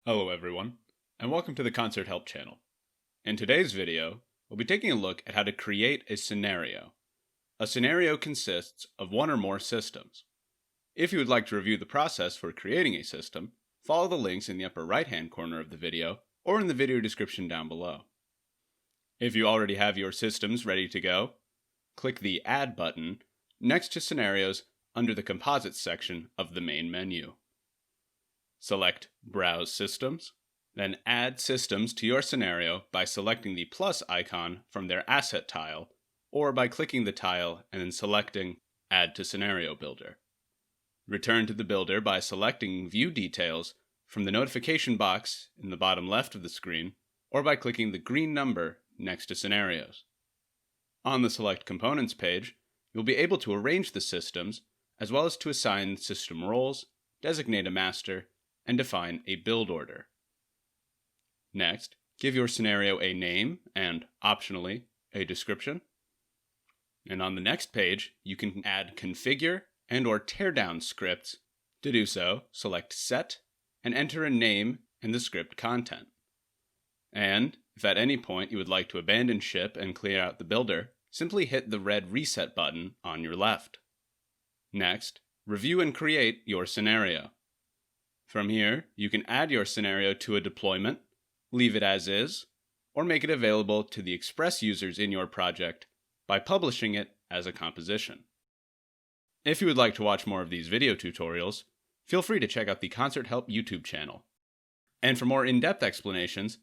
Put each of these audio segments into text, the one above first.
Hello everyone, and welcome to the Concert Help channel. In today's video, we'll be taking a look at how to create a scenario. A scenario consists of one or more systems. If you would like to review the process for creating a system, follow the links in the upper right-hand corner of the video or in the video description down below. If you already have your systems ready to go, click the Add button next to Scenarios under the Composites section of the main menu. Select Browse Systems, then add systems to your scenario by selecting the plus icon from their Asset tile, or by clicking the tile and then selecting Add to Scenario Builder. Return to the builder by selecting View Details from the notification box in the bottom left of the screen, or by clicking the green number next to Scenarios. On the Select Components page, you'll be able to arrange the systems, as well as to assign system roles, designate a master, and define a build order. Next, give your scenario a name and, optionally, a description. And on the next page, you can add configure and/or teardown scripts. To do so, select Set and enter a name and the script content. And, if at any point you would like to abandon ship and clear out the builder, simply hit the red Reset button on your left. Next, review and create your scenario. From here, you can add your scenario to a deployment, leave it as is, or make it available to the Express users in your project by publishing it as a composition. If you would like to watch more of these video tutorials, feel free to check out the Concert Help YouTube channel. And for more in-depth explanations,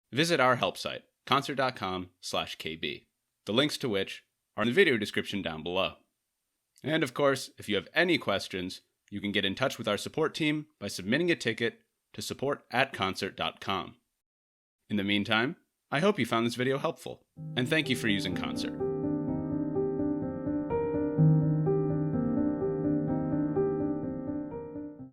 visit our help site, concert.com/kb, the links to which are in the video description down below. And of course, if you have any questions, you can get in touch with our support team by submitting a ticket to support@concert.com. In the meantime, I hope you found this video helpful, and thank you for using Concert.